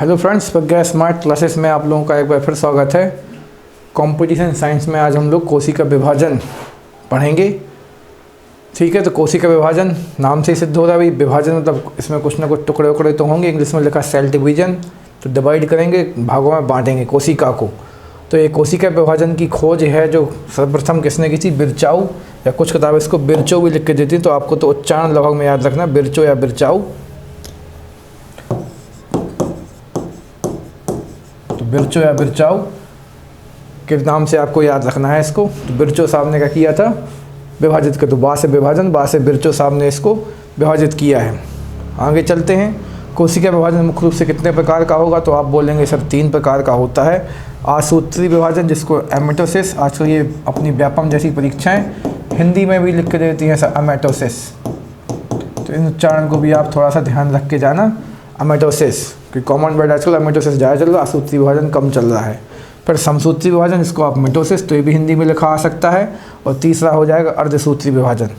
Hello friends, प्रज्ञा smart classes में आप लोगों का एक बार फिर स्वागत है। कंपटीशन साइंस में आज हम लोग कोशिका विभाजन पढ़ेंगे। ठीक है, तो कोशिका विभाजन नाम से ही सिद्ध हो रहा है भाई, विभाजन मतलब इसमें कुछ ना कुछ टुकड़े उकड़े तो होंगे। इंग्लिश में लिखा सेल डिवीजन, तो डिवाइड करेंगे, भागों में बांटेंगे कोशिका को। तो ये कोशिका विभाजन की खोज है जो सर्वप्रथम किसने की थी? बिरचाउ, या कुछ किताबें इसको बिरचो भी लिख के देती हैं, तो आपको तो उच्चारण लगभग में याद रखना, बिरचो या बिरचाउ। बिरचो या बिरचाउ के नाम से आपको याद रखना है इसको। तो बिरचो साहब ने क्या किया था? विभाजित कर, तो बा से विभाजन, बा से बिरचो साहब ने इसको विभाजित किया है। आगे चलते हैं। कोशिका विभाजन मुख्य रूप से कितने प्रकार का होगा? तो आप बोलेंगे सर 3 प्रकार का होता है। आसूत्री विभाजन, जिसको एमेटोसिस, आजकल ये अपनी व्यापम जैसी परीक्षाएं हिंदी में भी लिख के देती हैं सर एमेटोसिस, तो इन उच्चारण को भी आप थोड़ा सा ध्यान रख के जाना। एमेटोसिस कि कॉमन वर्ड आजकल एमेटोसिस ज़्यादा चल रहा है, आसूत्री विभाजन कम चल रहा है। फिर समसूत्री विभाजन, इसको आप मिटोसिस, तो ये भी हिंदी में लिखा आ सकता है। और तीसरा हो जाएगा अर्धसूत्री विभाजन।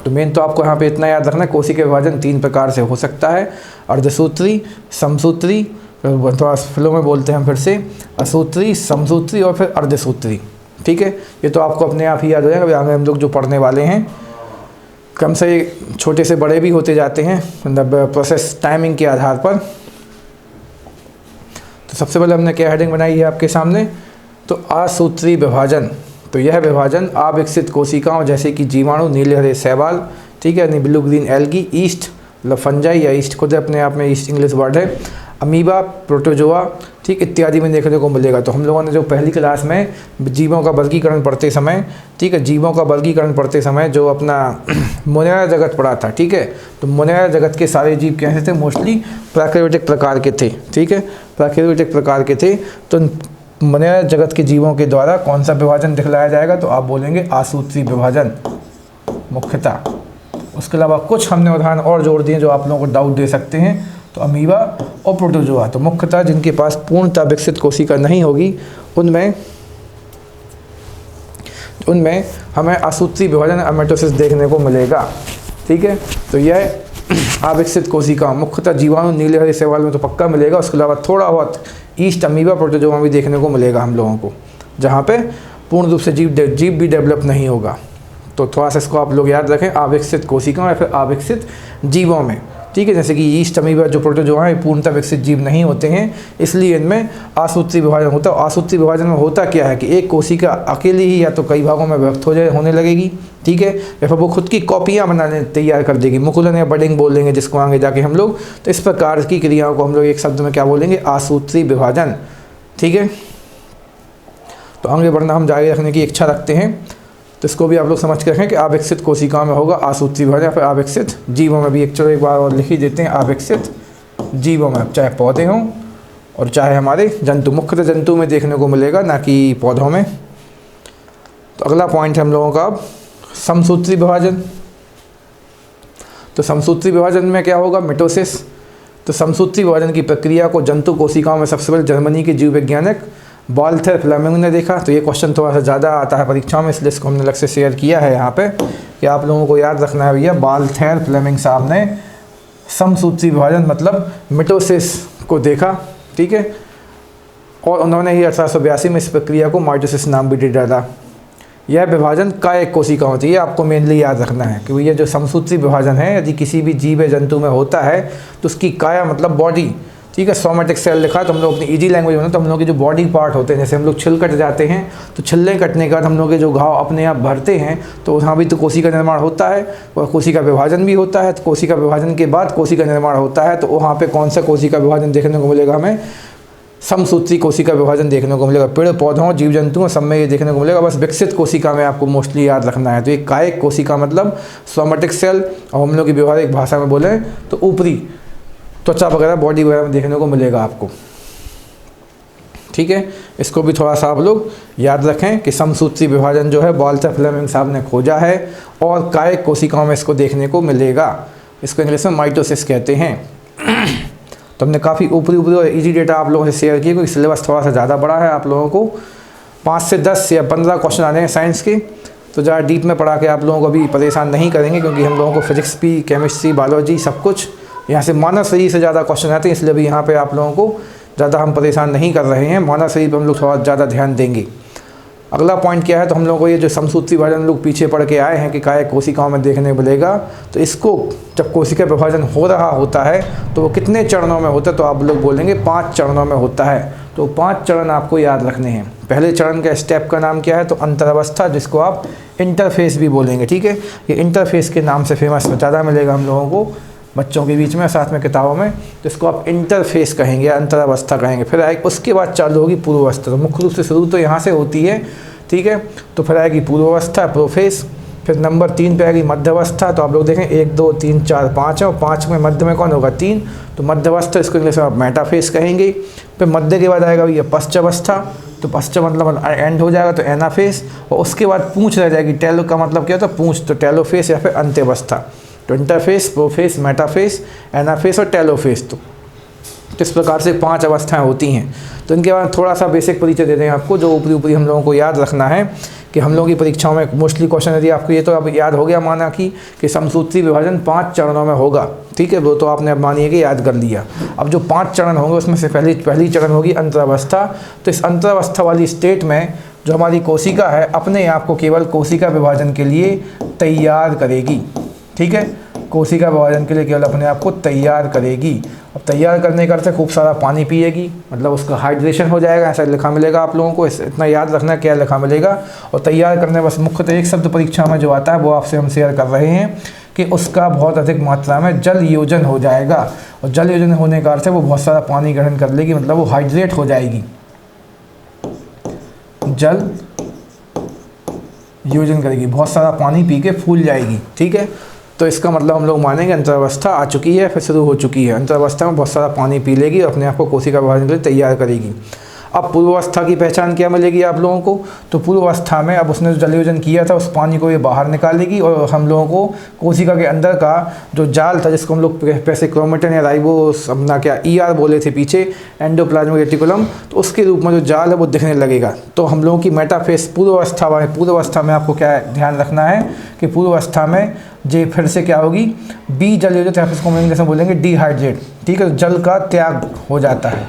तो मेन तो आपको यहाँ पे इतना याद रखना है, कोशिका विभाजन 3 प्रकार से हो सकता है, अर्धसूत्री, समसूत्री, थोड़ा फ्लो में बोलते हैं हम फिर से, असूत्री, समसूत्री और फिर अर्धसूत्री। ठीक है, ये तो आपको अपने आप ही याद हो जाएगा। आगे हम लोग जो पढ़ने वाले हैं कम से छोटे से बड़े भी होते जाते हैं, मतलब प्रोसेस टाइमिंग के आधार पर। तो सबसे पहले हमने क्या हेडिंग बनाई है आपके सामने? तो आसूत्री विभाजन। तो यह विभाजन अविकसित कोशिकाओं जैसे कि जीवाणु, नीले हरे शैवाल, ठीक है, ब्लू ग्रीन एल्गी, ईस्ट मतलब फंजाई या ईस्ट खुद अपने आप में ईस्ट इंग्लिश वर्ड है, अमीबा, प्रोटोजोआ, ठीक, इत्यादि में देखने को मिलेगा। तो हम लोगों ने जो पहली क्लास में जीवों का वर्गीकरण पढ़ते समय, ठीक है, जीवों का वर्गीकरण पढ़ते समय जो अपना मोनेरा जगत पढ़ा था, ठीक है, तो मोनेरा जगत के सारे जीव कैसे थे? मोस्टली प्राकृतिक प्रकार के थे। ठीक है, प्राकृतिक प्रकार के थे। तो मोनेरा जगत के जीवों के द्वारा कौन सा विभाजन दिखलाया जाएगा? तो आप बोलेंगे आसूत्री विभाजन मुख्यतः। उसके अलावा कुछ हमने उदाहरण और जोड़ दिए जो आप लोगों को डाउट दे सकते हैं। तो अमीबा और प्रोटोजोआ, तो मुख्यतः जिनके पास पूर्णतः विकसित कोशिका नहीं होगी उनमें हमें आसूत्री विभाजन एमेटोसिस देखने को मिलेगा। ठीक है, तो यह अविकसित कोशिका मुख्यतः जीवाणु, नीले हरे शैवाल में तो पक्का मिलेगा। उसके अलावा थोड़ा बहुत ईस्ट, अमीबा, प्रोटोजोआ भी देखने को मिलेगा हम लोगों को, जहाँ पे पूर्ण रूप से जीव भी डेवलप नहीं होगा। तो थोड़ा सा इसको आप लोग याद रखें, अविकसित कोशिकाओं या फिर अविकसित जीवों में। ठीक है, जैसे कि ईस्ट, अमीबा जो प्रोटोजोआ है पूर्णतः विकसित जीव नहीं होते हैं, इसलिए इनमें आसूत्री विभाजन होता है। आसूत्री विभाजन में होता क्या है कि एक कोशिका अकेली ही या तो कई भागों में विभक्त होने लगेगी, ठीक है, या फिर वो खुद की कॉपियाँ बनाने तैयार कर देगी, मुकुलन या बडिंग बोल देंगे जिसको आगे जाके हम लोग। तो इस प्रकार की क्रियाओं को हम लोग एक शब्द में क्या बोलेंगे? आसूत्री विभाजन। ठीक है, तो आगे बढ़ना हम जारी रखने की इच्छा रखते हैं, तो इसको भी आप लोग समझ के रखें कि अविकसित कोशिकाओं में होगा आसूत्री विभाजन, या फिर अविकसित जीवों में भी। एक बार और लिख ही देते हैं, अविकसित जीवों में, चाहे पौधे हों और चाहे हमारे जंतु, मुख्यतः जंतु में देखने को मिलेगा, ना कि पौधों में। तो अगला पॉइंट है हम लोगों का अब समसूत्री विभाजन। तो समसूत्री विभाजन में क्या होगा? मिटोसिस। तो समसूत्री विभाजन की प्रक्रिया को जंतु कोशिकाओं में सबसे पहले जर्मनी के जीव वैज्ञानिक वाल्थर फ्लेमिंग ने देखा। तो ये क्वेश्चन थोड़ा सा ज़्यादा आता है परीक्षाओं में, इसलिए इसको हमने अलग से शेयर किया है यहाँ पे कि आप लोगों को याद रखना है भैया। वाल्थर फ्लेमिंग साहब ने समसूत्री विभाजन मतलब मिटोसिस को देखा, ठीक है, और उन्होंने ही 1882 में इस प्रक्रिया को माइटोसिस नाम भी दे डाला। यह विभाजन कायिक कोशिका होती है, आपको मेनली याद रखना है कि ये जो समसूत्री विभाजन है यदि किसी भी जीव या जंतु में होता है तो उसकी काया मतलब बॉडी, ठीक है, सोमेटिक सेल लिखा है, तो हम लोग अपनी इजी लैंग्वेज में, तो हम लोग के जो बॉडी पार्ट होते हैं, जैसे हम लोग छिल कट जाते हैं तो छिलने कटने के बाद हम लोग के जो घाव अपने आप भरते हैं, तो वहाँ भी तो कोशिका निर्माण होता है और कोशिका विभाजन भी होता है। तो कोशिका विभाजन के बाद कोशिका निर्माण होता है, तो वहाँ पे कौन सा कोशिका विभाजन देखने को मिलेगा? हमें समसूत्री कोशिका विभाजन देखने को मिलेगा। पेड़ पौधों, जीव जंतुओं सब में ये देखने को मिलेगा। बस विकसित कोशिका में आपको मोस्टली याद रखना है। तो एक कायिक कोशिका मतलब सोमेटिक सेल, और हम लोग की व्यवहारिक भाषा में बोलें तो ऊपरी त्वचा वगैरह, बॉडी वगैरह में देखने को मिलेगा आपको। ठीक है, इसको भी थोड़ा सा आप लोग याद रखें कि समसूत्री विभाजन जो है वाल्थर फ्लेमिंग साहब ने खोजा है और कायिक कोशिकाओं में इसको देखने को मिलेगा। इसको इंग्लिश में माइटोसिस कहते हैं। तो हमने काफ़ी ऊपरी और इजी डेटा आप लोगों से शेयर किया, क्योंकि सिलेबस थोड़ा सा ज़्यादा बड़ा है। आप लोगों को 5 से 10 या 15 क्वेश्चन आने हैं साइंस के, तो ज़्यादा डीप में पढ़ा के आप लोगों को अभी परेशान नहीं करेंगे, क्योंकि हम लोगों को फिजिक्स भी, केमिस्ट्री, बायोलॉजी सब कुछ यहाँ से मानव शरीर से ज़्यादा क्वेश्चन आते हैं, इसलिए अभी यहाँ पे आप लोगों को ज़्यादा हम परेशान नहीं कर रहे हैं, मानव शरीर पर हम लोग थोड़ा ज़्यादा ध्यान देंगे। अगला पॉइंट क्या है, तो हम लोगों को ये जो समसूत्री विभाजन लोग पीछे पढ़ के आए हैं कि काय कोशिकाओं में देखने मिलेगा, तो इसको जब कोशिका विभाजन हो रहा होता है तो वो कितने चरणों में होता है, तो आप लोग बोलेंगे 5 चरणों में होता है। तो 5 चरण आपको याद रखने हैं। पहले चरण का स्टेप का नाम क्या है, तो अंतरावस्था, जिसको आप इंटरफेस भी बोलेंगे, ठीक है। ये इंटरफेस के नाम से फेमस ज़्यादा मिलेगा हम लोगों को बच्चों के बीच में, साथ में किताबों में, तो इसको आप इंटरफेस कहेंगे, अंतरावस्था कहेंगे। फिर आएगी उसके बाद चालू होगी पूर्वावस्था। तो मुख्य रूप से शुरू तो यहाँ से होती है, ठीक है। तो फिर आएगी पूर्वावस्था, प्रोफेस। फिर नंबर 3 पे आएगी मध्यावस्था। तो आप लोग देखें 1 2 3 4 5 है, और 5 में मध्य में कौन होगा, 3, तो मध्यावस्था, इसको इंग्लिश में आप मेटाफेस कहेंगे। फिर मध्य के बाद आएगा ये पश्चावस्था, तो पश्च मतलब एंड हो जाएगा तो एनाफेस, और उसके बाद पूंछ रह जाएगी। टेलो का मतलब क्या होता है, पूंछ, तो टेलोफेस या फिर अंत्यावस्था। तो इंटरफेस, प्रोफेस, मेटाफेस, एनाफेस और टेलोफेस। तो इस प्रकार से 5 अवस्थाएं होती हैं। तो इनके बाद थोड़ा सा बेसिक परिचय दे दें आपको, जो ऊपरी हम लोगों को याद रखना है कि हम लोगों की परीक्षाओं में मोस्टली क्वेश्चन यदि आपको ये तो अब याद हो गया, माना कि समसूत्री विभाजन 5 चरणों में होगा, ठीक है। वो तो आपने अब मानिए कि याद कर लिया। अब जो 5 चरण होंगे उसमें से पहली चरण होगी अंतरावस्था। तो इस अंतरावस्था वाली स्टेट में जो हमारी कोशिका है अपने आप को केवल कोशिका विभाजन के लिए तैयार करेगी, ठीक है। कोशिका विभाजन के लिए केवल अपने आप को तैयार करेगी। अब तैयार करने का अर्थ है खूब सारा पानी पिएगी, मतलब उसका हाइड्रेशन हो जाएगा, ऐसा लिखा मिलेगा आप लोगों को। इतना याद रखना क्या लिखा मिलेगा। और तैयार करने बस मुख्यतः एक शब्द परीक्षा में जो आता है वो आपसे हम शेयर कर रहे हैं कि उसका बहुत अधिक मात्रा में जल योजन हो जाएगा। और जल योजन होने का अर्थ है वो बहुत सारा पानी ग्रहण कर लेगी, मतलब वो हाइड्रेट हो जाएगी, जल योजन करेगी, बहुत सारा पानी पी के फूल जाएगी, ठीक है। तो इसका मतलब हम लोग मानेंगे अंतरावस्था आ चुकी है, फिर शुरू हो चुकी है। अंतरावस्था में बहुत सारा पानी पी लेगी और अपने आप को कोशिका विभाजन के लिए तैयार करेगी। अब पूर्वावस्था की पहचान क्या मिलेगी आप लोगों को, तो पूर्वावस्था में अब उसने जो जल योजन किया था उस पानी को ये बाहर निकालेगी, और हम लोगों को कोशिका के अंदर का जो जाल था, जिसको हम लोग पैसे क्रोमेटिन या राइबोस अपना क्या ER बोले थे पीछे, एंडोप्लाज्मिक रेटिकुलम, तो उसके रूप में जो जाल है वो दिखने लगेगा। तो हम लोगों की मेटाफेस पूर्वावस्था में आपको क्या ध्यान रखना है कि पूर्वावस्था में जे फिर से क्या होगी, बी जल योजन, या फिर इसको हम इंग्लिश में बोलेंगे डिहाइड्रेट, ठीक है। जल का त्याग हो जाता है,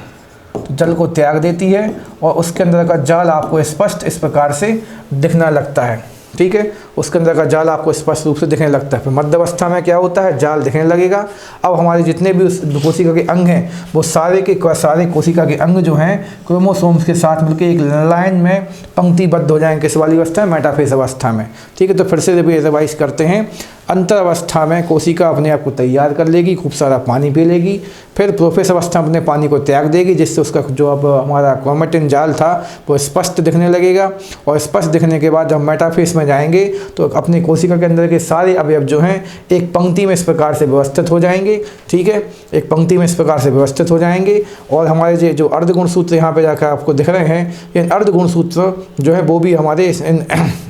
तो जल को त्याग देती है और उसके अंदर का जाल आपको स्पष्ट इस प्रकार से दिखना लगता है, ठीक है। उसके अंदर का जाल आपको स्पष्ट रूप से दिखने लगता है। फिर मध्यावस्था में क्या होता है, जाल दिखने लगेगा। अब हमारे जितने भी उस कोशिका के अंग हैं वो सारे के सारे कोशिका के अंग जो हैं क्रोमोसोम्स के साथ मिलकर एक लाइन में पंक्तिबद्ध हो जाएंगे। किस वाली अवस्था में, मेटाफेस अवस्था में, ठीक है। तो फिर से रिवाइज करते हैं। अंतरावस्था में कोशिका अपने आप को तैयार कर लेगी, खूब सारा पानी पी लेगी। फिर प्रोफेस अवस्था में अपने पानी को त्याग देगी, जिससे उसका जो अब हमारा क्रोमेटिन जाल था वो स्पष्ट दिखने लगेगा। और स्पष्ट दिखने के बाद जब मेटाफेस में जाएंगे तो अपनी कोशिका के अंदर के सारे अवयव जो हैं एक पंक्ति में इस प्रकार से व्यवस्थित हो जाएंगे, ठीक है। एक पंक्ति में इस प्रकार से व्यवस्थित हो जाएंगे। और हमारे जो अर्धगुणसूत्र यहाँ पे जाकर आपको दिख रहे हैं, इन अर्धगुणसूत्र जो है वो भी हमारे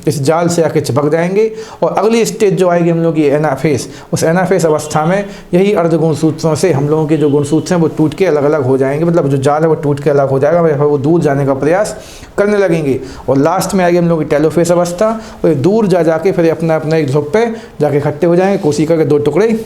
इस जाल से आके चिपक जाएंगे। और अगली स्टेज जो आएगी हम लोग की एनाफेस, उस एनाफेस अवस्था में यही अर्धगुणसूत्रों से हम लोगों के जो गुणसूत्र हैं वो टूट के अलग अलग हो जाएंगे, मतलब जो जाल है वो टूट के अलग हो जाएगा, वो दूर जाने का प्रयास करने लगेंगे। और लास्ट में आएगी हम लोग की टेलोफेस अवस्था, और दूर जाके फिर अपना एक ध्रुव पे जाके इकट्ठे हो जाएंगे, कोशिका के 2 टुकड़े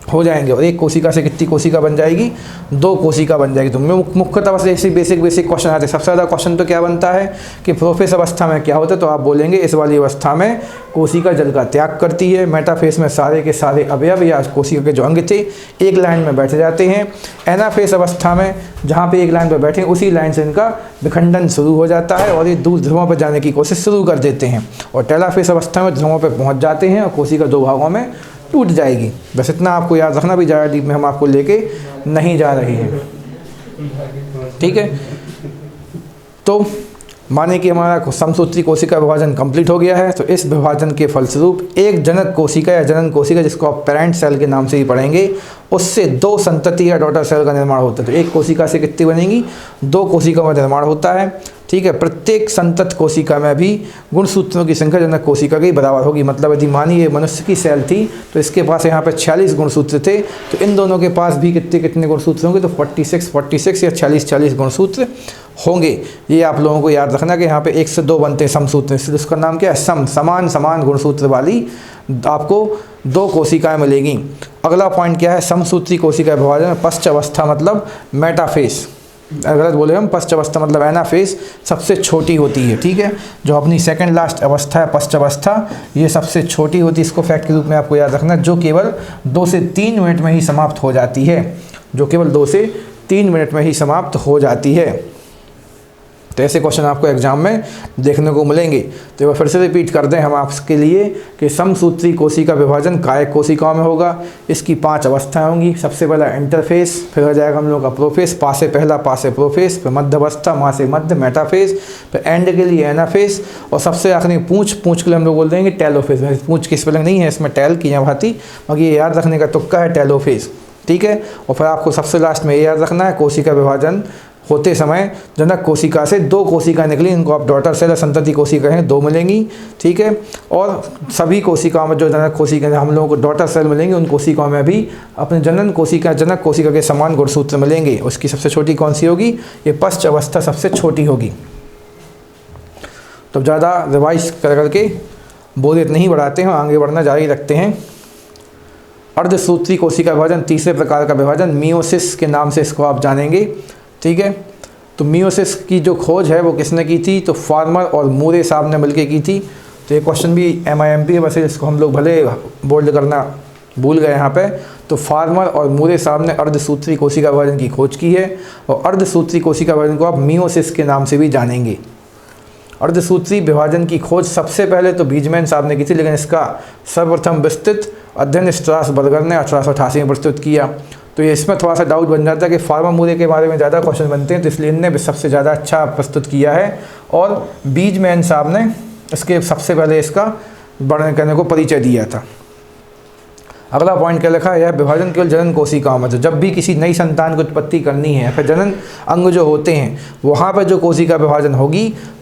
हो जाएंगे। और एक कोशिका से कितनी कोशिका बन जाएगी, 2 कोशिका बन जाएगी। तो मुख्यतः बस ऐसे बेसिक क्वेश्चन आते हैं। सबसे ज़्यादा क्वेश्चन तो क्या बनता है कि प्रोफेस अवस्था में क्या होता है, तो आप बोलेंगे इस वाली अवस्था में कोशिका जल का त्याग करती है। मेटाफेस में सारे के सारे अवयव या कोशिका के जो अंग थे एक लाइन में बैठ जाते हैं। एनाफेस अवस्था में जहाँ पे एक लाइन पर बैठे उसी लाइन से इनका विखंडन शुरू हो जाता है और ये दूर ध्रुवों पर जाने की कोशिश शुरू कर देते हैं। और टेलोफेस अवस्था में ध्रुवों पर पहुँच जाते हैं और कोशिका 2 भागों में टूट जाएगी। बस इतना आपको याद रखना, भी ज़्यादा डीप में हम आपको लेके नहीं जा रहे हैं, ठीक है। तो माने कि हमारा समसूत्री कोशिका विभाजन कंप्लीट हो गया है। तो इस विभाजन के फलस्वरूप एक जनक कोशिका या जनन कोशिका, जिसको आप पेरेंट सेल के नाम से ही पढ़ेंगे, उससे 2 संतति या डॉटर सेल का निर्माण होता है। तो एक कोशिका से कितनी बनेंगी, 2 कोशिका का निर्माण होता है, ठीक है। प्रत्येक संतत कोशिका में भी गुणसूत्रों की संख्या जनक कोशिका की बराबर होगी। मतलब यदि मानिए मनुष्य की सेल थी तो इसके पास यहाँ पे 46 गुणसूत्र थे, तो इन दोनों के पास भी कितने गुणसूत्र होंगे, तो 46 या 46 गुणसूत्र होंगे। ये आप लोगों को याद रखना कि यहाँ पे 1 से 2 बनते हैं समसूत्र, इसलिए उसका नाम क्या है, समान गुणसूत्र वाली आपको 2 कोशिकाएं मिलेगी। अगला पॉइंट क्या है, समसूत्री कोशिका विभाजन में पश्च अवस्था मतलब मेटाफेज, गलत बोले हम, पश्च अवस्था मतलब एनाफेज सबसे छोटी होती है। ठीक है, जो अपनी सेकंड लास्ट अवस्था है पश्च अवस्था, ये सबसे छोटी होती है। इसको फैक्ट के रूप में आपको याद रखना, जो केवल 2 से 3 मिनट में ही समाप्त हो जाती है, जो केवल 2 से 3 मिनट में ही समाप्त हो जाती है। तो ऐसे क्वेश्चन आपको एग्जाम में देखने को मिलेंगे। तो एक फिर से रिपीट कर दें हम आपके लिए कि समसूत्री कोशिका विभाजन कायिक कोशिकाओं में होगा। इसकी 5 अवस्थाएं होंगी। सबसे पहला इंटरफेस, फिर हो जाएगा हम लोग का प्रोफेस, पा से पहला पा से प्रोफेस, फिर मध्य अवस्था माँ से मध्य मेटाफेस, फिर एंड के लिए एनाफेस, और सबसे आखिरी पूंछ के लिए हम लोग बोल देंगे टेलोफेस। पूंछ की स्पेलिंग नहीं है इसमें टेल की यहाँ भाती, बाकी ये याद रखने का तुक्का है टेलोफेस। ठीक है, और फिर आपको सबसे लास्ट में ये याद रखना है, कोशिका विभाजन होते समय जनक कोशिका से 2 कोशिका निकली, इनको आप डॉटर सेल या संतति कोशिका हैं, 2 मिलेंगी। ठीक है, और सभी कोशिकाओं में जो जनक कोशिका हम लोगों को डॉटर सेल मिलेंगी, उन कोशिकाओं में भी अपने जनक कोशिका के समान गुणसूत्र मिलेंगे। उसकी सबसे छोटी कौन सी होगी, ये पश्च अवस्था सबसे छोटी होगी। तो ज़्यादा रिवाइज करके बोरियत नहीं बढ़ाते हैं, आगे बढ़ना जारी रखते हैं। अर्धसूत्री कोशिका विभाजन, तीसरे प्रकार का विभाजन मियोसिस के नाम से इसको आप जानेंगे। ठीक है, तो मियोसिस की जो खोज है वो किसने की थी, तो फार्मर और मूरे साहब ने मिलकर की थी। तो ये क्वेश्चन भी MIMP है, वैसे इसको हम लोग भले बोल्ड करना भूल गए यहाँ पे। तो फार्मर और मूरे साहब ने अर्धसूत्री कोशिका विभाजन की खोज की है, और अर्धसूत्री कोशिका विभाजन को आप मियोसिस के नाम से भी जानेंगे। अर्धसूत्री विभाजन की खोज सबसे पहले तो बीजमैन साहब ने की थी, लेकिन इसका सर्वप्रथम विस्तृत अध्ययन स्ट्रासबर्गर ने 1888 में प्रस्तुत किया। तो ये इसमें थोड़ा सा डाउट बन जाता है कि फार्मर मूरे के बारे में ज़्यादा क्वेश्चन बनते हैं, तो इसलिए इनने सबसे ज़्यादा अच्छा प्रस्तुत किया है, और बीजमैन साहब ने इसके सबसे पहले इसका वर्णन करने को परिचय दिया था। अगला पॉइंट क्या लिखा है, यह विभाजन केवल जनन कोशिकाओं में, तो जब भी किसी नई संतान की उत्पत्ति करनी है, फिर जनन अंग जो होते हैं वहाँ पर जो कोशिका विभाजन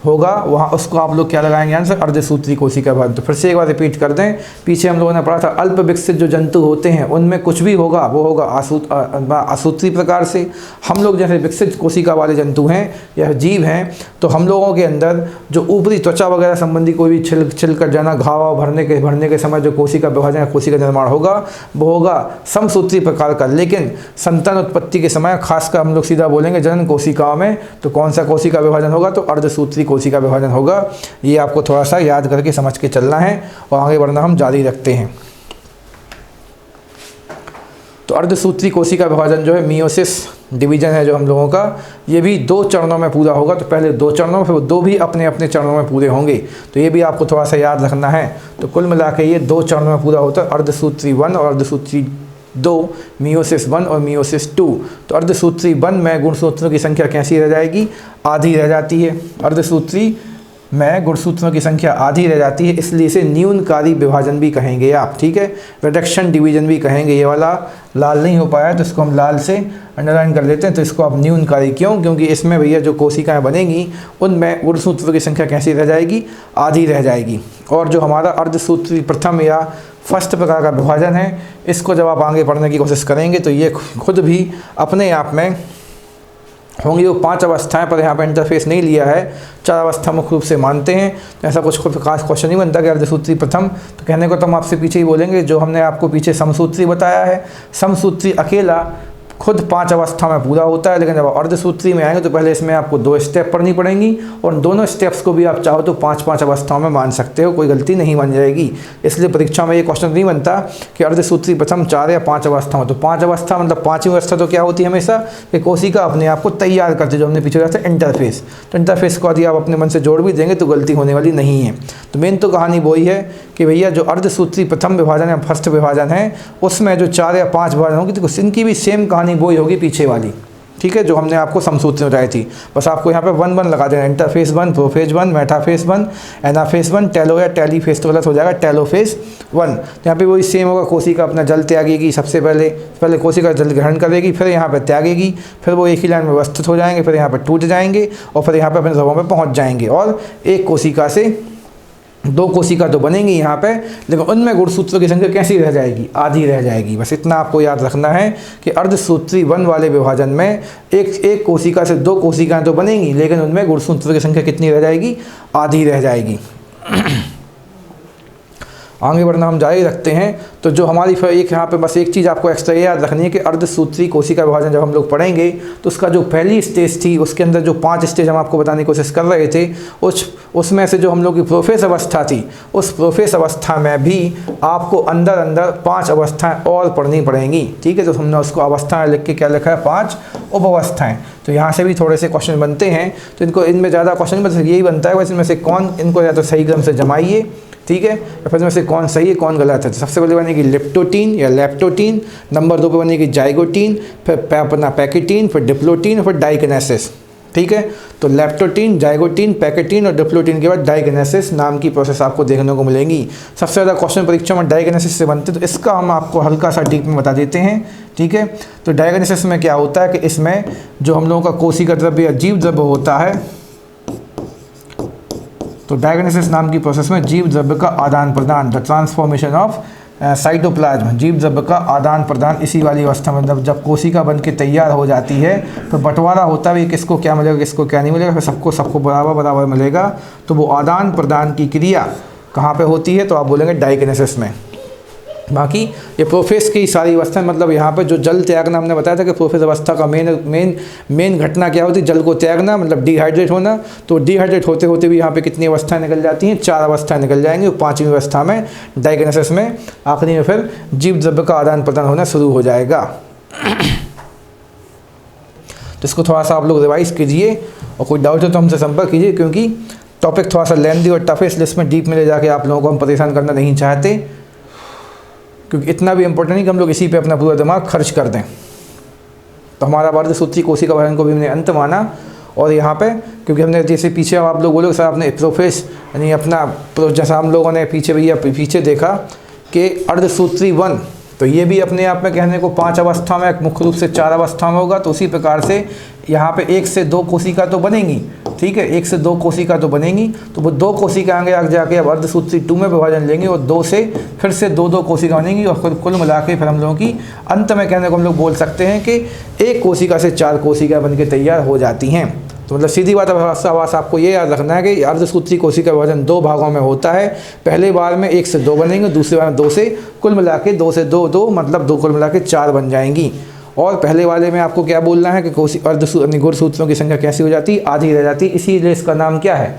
होगा वहाँ उसको आप लोग क्या लगाएंगे आंसर, अर्धसूत्री कोशिका विभाजन। तो फिर से एक बार रिपीट कर दें, पीछे हम लोगों ने पढ़ा था अल्प विकसित जो जंतु होते हैं उनमें कुछ भी होगा वो होगा असूत्री प्रकार से। हम लोग जैसे विकसित कोशिका वाले जंतु हैं या जीव हैं, तो हम लोगों के अंदर जो ऊपरी त्वचा वगैरह संबंधी कोई भी छिल कर जाना, घाव भरने के समय जो कोशिका विभाजन कोशिका निर्माण होगा वो होगा समसूत्री प्रकार का। लेकिन संतान उत्पत्ति के समय खासकर हम लोग सीधा बोलेंगे जनन कोशिकाओं में, तो कौन सा कोशिका विभाजन होगा, तो अर्धसूत्री कोशिका विभाजन होगा। ये आपको थोड़ा सा याद करके समझ के चलना है, और आगे बढ़ना हम जारी रखते हैं। तो अर्धसूत्री कोशिका विभाजन जो है मियोसिस डिवीजन है जो हम लोगों का, ये भी 2 चरणों में पूरा होगा। तो पहले 2 चरणों में, फिर 2 भी अपने अपने चरणों में पूरे होंगे। तो ये भी आपको थोड़ा सा याद रखना है। तो कुल मिला के ये 2 चरणों में पूरा होता है, अर्धसूत्री 1 और अर्धसूत्री 2, मियोसिस 1 और मियोसिस 2। तो अर्धसूत्री 1 में गुणसूत्रों की संख्या कैसी रह जाएगी, आधी रह जाती है। अर्धसूत्री में गुणसूत्रों की संख्या आधी रह जाती है, इसलिए इसे न्यूनकारी विभाजन भी कहेंगे आप। ठीक है, रिडक्शन डिवीजन भी कहेंगे। ये वाला लाल नहीं हो पाया तो इसको हम लाल से अंडरलाइन कर लेते हैं। तो इसको आप न्यूनकारी क्यों, क्योंकि इसमें भैया जो कोशिकाएं बनेंगी उनमें गुणसूत्रों की संख्या कैसी रह जाएगी, आधी रह जाएगी। और जो हमारा अर्धसूत्री प्रथम या फर्स्ट प्रकार का विभाजन है, इसको जब आप आगे पढ़ने की कोशिश करेंगे तो ये खुद भी अपने आप में होंगी वो 5 अवस्थाएं, पर यहाँ पर इंटरफेस नहीं लिया है, 4 अवस्था मुख्य रूप से मानते हैं। तो ऐसा कुछ खास क्वेश्चन नहीं बनता कि अर्धसूत्री प्रथम, तो कहने को तो हम आपसे पीछे ही बोलेंगे जो हमने आपको पीछे समसूत्री बताया है। समसूत्री अकेला खुद 5 अवस्था में पूरा होता है, लेकिन जब अर्धसूत्री में आएंगे तो पहले इसमें आपको 2 स्टेप पढ़नी पड़ेंगी, और दोनों स्टेप्स को भी आप चाहो तो 5-5 अवस्थाओं में मान सकते हो, कोई गलती नहीं बन जाएगी। इसलिए परीक्षा में ये क्वेश्चन नहीं बनता कि अर्धसूत्री प्रथम 4 या 5 अवस्था हो। तो 5 अवस्था मतलब 5वीं अवस्था तो क्या होती है हमेशा कि कोशिका अपने आप को तैयार करती है, जो हमने पीछे कहा था इंटरफेस। तो इंटरफेस को यदि आप अपने मन से जोड़ भी देंगे तो गलती होने वाली नहीं है। तो मेन तो कहानी वही है कि भैया जो अर्धसूत्री प्रथम विभाजन या फर्स्ट विभाजन है, उसमें जो 4 या 5 विभाजन होगी तो इनकी भी सेम कहानी वही होगी पीछे वाली। ठीक है, जो हमने आपको समसूत्री बताई थी, बस आपको यहाँ पे 1-1 लगा देना, इंटरफेस 1, प्रोफेज 1, मेटाफेस 1, एनाफेस 1, टेलो या टेलीफेस तो गलत हो जाएगा, टेलोफेस 1। तो यहाँ पे वही सेम होगा, कोशिका अपना जल त्यागेगी, सबसे पहले कोशिका जल ग्रहण करेगी, फिर यहाँ पे त्यागेगी, फिर वो एक ही लाइन में व्यवस्थित हो जाएंगे, फिर यहाँ पे टूट जाएंगे, और फिर यहाँ पे अपने ध्रुवों पे पहुँच जाएंगे। और एक कोशिका से 2 कोशिका तो बनेंगी यहाँ पे, लेकिन उनमें गुणसूत्रों की संख्या कैसी रह जाएगी, आधी रह जाएगी। बस इतना आपको याद रखना है कि अर्धसूत्री 1 वाले विभाजन में एक कोशिका से 2 कोशिकाएं तो बनेंगी, लेकिन उनमें गुणसूत्रों की संख्या कितनी रह जाएगी, आधी रह जाएगी। आगे बढ़ना हम जारी रखते हैं। तो जो हमारी एक यहाँ पे बस एक चीज़ आपको एक्स्ट्रा याद रखनी है कि अर्धसूत्री कोशिका विभाजन जब हम लोग पढ़ेंगे तो उसका जो पहली स्टेज थी उसके अंदर जो 5 स्टेज हम आपको बताने की कोशिश कर रहे थे, उसमें से जो हम लोग की प्रोफेस अवस्था थी, उस प्रोफेस अवस्था में भी आपको अंदर अंदर 5 अवस्थाएं और पढ़नी पड़ेंगी। ठीक है, तो हमने उसको अवस्थाएं लिख के क्या लिखा है, 5 उपावस्थाएं। तो यहाँ से भी थोड़े से क्वेश्चन बनते हैं, तो इनमें ज़्यादा क्वेश्चन बस यही बनता है वैसे इनमें से कौन, इनको या तो सही क्रम से जमाइए, ठीक है, या फिर इनमें से कौन सही है कौन गलत है। तो सबसे पहले बनेगी लेप्टोटीन या लेप्टोटीन, नंबर 2 पे बनेगी जाइगोटीन, फिर अपना पैकेटीन, फिर डिप्लोटीन, फिर डाइकिनेसिस। ठीक है, तो लेप्टोटीन, जाइगोटीन, पैकेटीन और डिप्लोटीन के बाद डाइकिनेसिस नाम की प्रोसेस आपको देखने को मिलेंगी। सबसे ज़्यादा क्वेश्चन परीक्षा में डाइकिनेसिस से बनते हैं, तो इसका हम आपको हल्का सा डीप में बता देते हैं। ठीक है, तो डाइकिनेसिस में क्या होता है कि इसमें जो हम लोगों का कोशिका द्रव्य या जीव द्रव्य होता है, तो डाइकिनेसिस नाम की प्रोसेस में जीव द्रव्य का आदान प्रदान, द ट्रांसफॉर्मेशन ऑफ साइटोप्लाज्म, जीव द्रव्य का आदान प्रदान, इसी वाली अवस्था में जब कोशिका बन के तैयार हो जाती है तो बंटवारा होता है किसको क्या मिलेगा किसको क्या नहीं मिलेगा, फिर सबको बराबर मिलेगा। तो वो आदान प्रदान की क्रिया कहाँ पे होती है, तो आप बोलेंगे डाइकिनेसिस में। बाकी ये प्रोफेस की सारी अवस्था, मतलब यहाँ पे जो जल त्यागना हमने बताया था कि प्रोफेस अवस्था का मेन घटना क्या होती है, जल को त्यागना, मतलब डिहाइड्रेट होना। तो डिहाइड्रेट होते होते भी यहाँ पे कितनी अवस्थाएं निकल जाती हैं, 4 अवस्थाएं निकल जाएंगी। 5वीं अवस्था में डाइकिनेसिस में आखिरी में फिर जीव द्रव्य का आदान प्रदान होना शुरू हो जाएगा। तो इसको थोड़ा सा आप लोग रिवाइज कीजिए और कोई डाउट हो तो हमसे संपर्क कीजिए, क्योंकि टॉपिक थोड़ा सा लेंथी और टफ है, इसलिए इसमें डीप में ले जाके आप लोगों को हम परेशान करना नहीं चाहते, क्योंकि इतना भी इम्पोर्टेंट नहीं कि हम लोग इसी पे अपना पूरा दिमाग खर्च कर दें। तो हमारा अर्धसूत्री कोशिका विभाजन को भी हमने अंत माना, और यहाँ पे क्योंकि हमने जैसे पीछे आप लोग बोलोगे सर आपने प्रोफेस यानी अपना जैसा हम लोगों ने पीछे देखा कि अर्धसूत्री 1, तो ये भी अपने आप में कहने को 5 अवस्था में, मुख्य रूप से 4 अवस्था में होगा। तो उसी प्रकार से यहाँ पे 1 से 2 कोशिका तो बनेंगी। ठीक है, 1 से 2 कोशिका तो बनेंगी, तो वो 2 कोशिका आगे जाके अब अर्धसूत्री 2 में विभाजन लेंगे, और 2 से फिर से 2 कोशिका बनेंगी, और फिर कुल मिला के फिर हम लोगों की अंत में कहने को हम लोग बोल सकते हैं कि 1 कोशिका से 4 कोशिका बन के तैयार हो जाती हैं। तो मतलब सीधी बात आवास आपको ये याद रखना है कि अर्धसूत्री कोशिका विभाजन 2 भागों में होता है। पहले बार में 1 से 2 बनेंगे, दूसरे बार में 2 से, कुल मिला के 2 से 2 मतलब 2 कुल मिला के 4 बन जाएंगी। और पहले वाले में आपको क्या बोलना है कि गुणसूत्रों की संख्या कैसी हो जाती है, आधी रह जाती है, इसीलिए इसका नाम क्या है,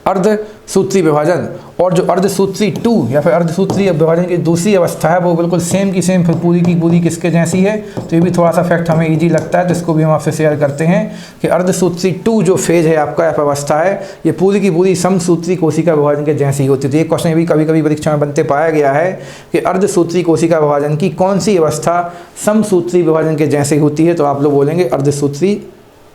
अर्धसूत्री विभाजन। और जो अर्धसूत्री 2 या फिर अर्धसूत्री विभाजन की दूसरी अवस्था है, वो बिल्कुल सेम की सेम फिर पूरी की पूरी किसके जैसी है। तो ये भी थोड़ा सा फैक्ट हमें इजी लगता है, तो इसको भी हम आपसे शेयर करते हैं कि अर्धसूत्री 2 जो फेज है आपका, या अवस्था है, ये पूरी की पूरी समसूत्री कोशिका विभाजन के जैसी होती है। तो ये क्वेश्चन भी कभी कभी परीक्षा में बनते पाया गया है कि अर्धसूत्री कोशिका विभाजन की कौन सी अवस्था समसूत्री विभाजन के जैसी होती है, तो आप लोग बोलेंगे अर्धसूत्री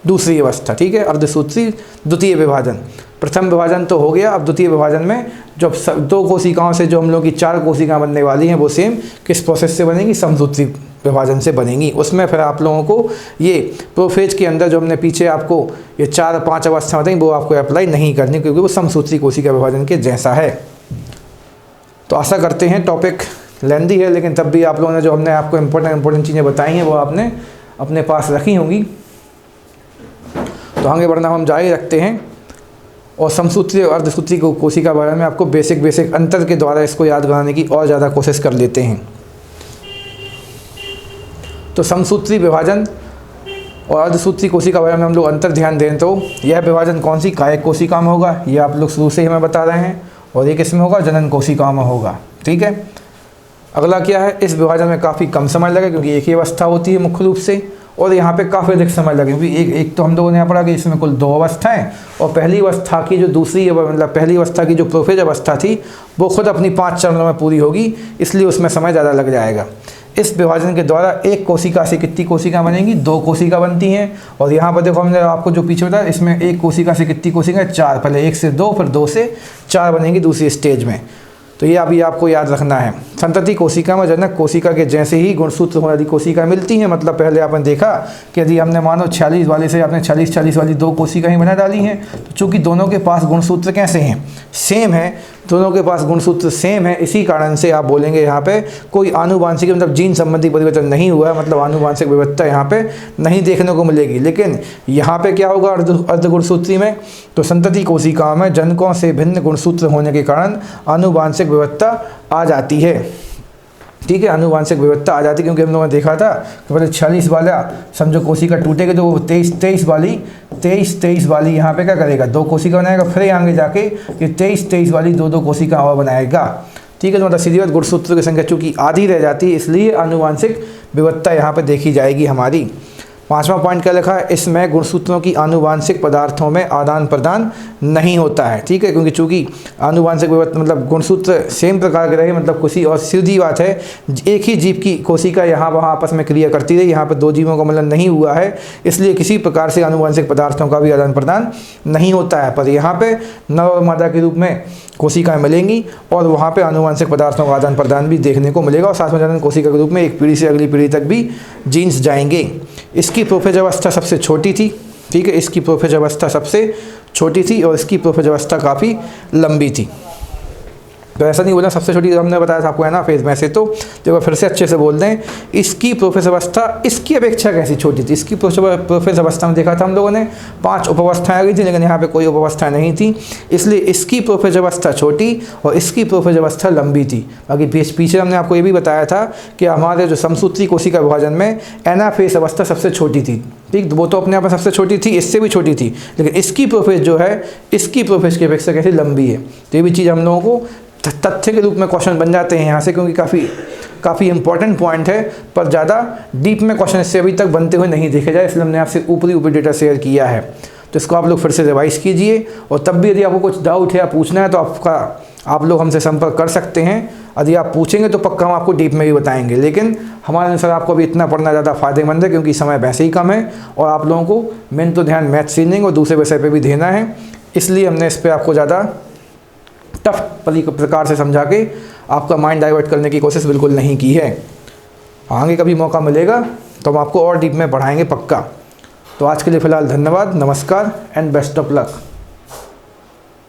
दूसरी अवस्था। ठीक है, अर्धसूत्री द्वितीय विभाजन। प्रथम विभाजन तो हो गया, अब द्वितीय विभाजन में जब 2 कोशिकाओं से जो हम लोग की 4 कोशिकाएं बनने वाली हैं, वो सेम किस प्रोसेस से बनेंगी, समसूत्री विभाजन से बनेंगी। उसमें फिर आप लोगों को ये प्रोफेज के अंदर जो हमने पीछे आपको ये 4-5 अवस्था बताई, वो आपको अप्लाई नहीं करनी, क्योंकि वो समसूत्री कोशिका विभाजन के जैसा है। तो आशा करते हैं टॉपिक लेंदी है, लेकिन तब भी आप लोगों ने जो हमने आपको इंपॉर्टेंट चीज़ें बताई हैं वो आपने अपने पास रखी होंगी। तो आगे बढ़ना हम जारी रखते हैं, और समसूत्री और अर्धसूत्री कोशिका विभाजन में आपको बेसिक अंतर के द्वारा इसको याद कराने की और ज़्यादा कोशिश कर लेते हैं। तो समसूत्री विभाजन और अर्धसूत्री कोशिका विभाजन में हम लोग अंतर ध्यान दें तो यह विभाजन कौन सी कायिक कोशिका में होगा, ये आप लोग शुरू से ही हमें बता रहे हैं, और ये किस में होगा, जनन कोशिका में होगा। ठीक है, अगला क्या है, इस विभाजन में काफ़ी कम समय लगे, क्योंकि एक ही अवस्था होती है मुख्य रूप से, और यहाँ पे काफ़ी अधिक समय लगे, क्योंकि एक तो हम लोगों ने यहाँ पढ़ा कि इसमें कुल 2 अवस्थाएं, और पहली अवस्था की जो दूसरी मतलब पहली अवस्था की जो प्रोफेज अवस्था थी वो खुद अपनी 5 चरणों में पूरी होगी, इसलिए उसमें समय ज़्यादा लग जाएगा। इस विभाजन के द्वारा 1 कोशिका से कितनी कोशिका बनेंगी, 2 कोशिका बनती हैं। और यहाँ पर देखो हमने आपको जो पीछे बताया, इसमें 1 कोशिका से कितनी कोशिका, 4, पहले 1 से 2 फिर 2 से 4 बनेंगी दूसरी स्टेज में। तो ये अभी आपको याद रखना है। संतति कोशिका में जनक कोशिका के जैसे ही गुणसूत्र वाली कोशिका मिलती हैं, मतलब पहले आपने देखा कि यदि हमने मानो 46 वाले से आपने 46 वाली 2 कोशिका ही बना डाली हैं, तो चूंकि दोनों के पास गुणसूत्र कैसे हैं, सेम है, दोनों के पास गुणसूत्र सेम है, इसी कारण से आप बोलेंगे यहाँ पे कोई आनुवांशिक मतलब जीन संबंधी परिवर्तन नहीं हुआ है, मतलब आनुवांशिक विविधता यहाँ पे नहीं देखने को मिलेगी। लेकिन यहाँ पे क्या होगा अर्धगुणसूत्री में, तो संतति कोशिकाओं में जनकों से भिन्न गुणसूत्र होने के कारण आनुवांशिक विविधता आ जाती है। ठीक है, आनुवांशिक विविधता आ जाती है, क्योंकि हम लोगों ने देखा था कि पहले 46 वाला समझो कोशिका टूटेगा तो 23 वाली यहाँ पे क्या करेगा, 2 कोशिका बनाएगा, फिर आगे जाके ये 23 वाली 2 कोशिका और बनाएगा। ठीक है, तो मतलब सीधी बात गुणसूत्रों की संख्या चूँकि आधी रह जाती है, इसलिए आनुवांशिक विविधता यहाँ पे देखी जाएगी हमारी। 5वां पॉइंट क्या लिखा है, इसमें गुणसूत्रों की आनुवांशिक पदार्थों में आदान प्रदान नहीं होता है। ठीक है, क्योंकि चूंकि आनुवांशिक विविधता मतलब गुणसूत्र सेम प्रकार के रहे, मतलब किसी और सीधी बात है एक ही जीव की कोशिका यहाँ वहाँ आपस में क्रिया करती रही, यहाँ पर 2 जीवों का मिलन नहीं हुआ है, इसलिए किसी प्रकार से आनुवांशिक पदार्थों का भी आदान प्रदान नहीं होता है। पर यहाँ पे नर और मादा के रूप में कोशिकाएं मिलेंगी और वहाँ पे आनुवांशिक पदार्थों का आदान प्रदान भी देखने को मिलेगा, और साथ में जनन कोशिका के रूप में एक पीढ़ी से अगली पीढ़ी तक भी जीन्स जाएंगे। इसकी प्रोफेज अवस्था सबसे छोटी थी। ठीक है, इसकी प्रोफेज अवस्था सबसे छोटी थी और इसकी प्रोफेज अवस्था काफ़ी लंबी थी। तो ऐसा नहीं बोलना सबसे छोटी, हमने बताया था आपको है ना फेज में से, तो देखो फिर से अच्छे से बोल दें, इसकी प्रोफेज अवस्था इसकी अपेक्षा कैसी छोटी थी। इसकी प्रोफेज अवस्था में देखा था हम लोगों ने 5 उपावस्थाएं आ गई थी, लेकिन यहाँ पे कोई उपावस्था नहीं थी, इसलिए इसकी प्रोफेज अवस्था छोटी और इसकी प्रोफेज अवस्था लंबी थी। बाकी पीछे हमने आपको ये भी बताया था कि हमारे जो समसूत्री कोशिका विभाजन में एनाफेज अवस्था सबसे छोटी थी। ठीक, वो तो अपने आप में सबसे छोटी थी, इससे भी छोटी थी, लेकिन इसकी प्रोफेज जो है इसकी प्रोफेज की अपेक्षा कैसी लंबी है। तो ये भी चीज़ हम लोगों को तथ्य के रूप में क्वेश्चन बन जाते हैं यहाँ से, क्योंकि काफ़ी इंपॉर्टेंट पॉइंट है, पर ज़्यादा डीप में क्वेश्चन इससे अभी तक बनते हुए नहीं देखे जाए, इसलिए हमने आपसे ऊपरी डेटा शेयर किया है। तो इसको आप लोग फिर से रिवाइज कीजिए, और तब भी यदि आपको कुछ डाउट है या पूछना है तो आप लोग हमसे संपर्क कर सकते हैं। यदि आप पूछेंगे तो पक्का हम आपको डीप में भी बताएंगे, लेकिन हमारे अनुसार आपको अभी इतना पढ़ना ज़्यादा फायदेमंद है, क्योंकि समय वैसे ही कम है और आप लोगों को मेन तो ध्यान मैथ्स रीजनिंग और दूसरे विषय पर भी देना है, इसलिए हमने इस पर आपको ज़्यादा टफ प्रकार से समझा के आपका माइंड डाइवर्ट करने की कोशिश बिल्कुल नहीं की है। आगे कभी मौका मिलेगा तो हम आपको और डीप में पढ़ाएंगे पक्का। तो आज के लिए फ़िलहाल धन्यवाद, नमस्कार एंड बेस्ट ऑफ लक।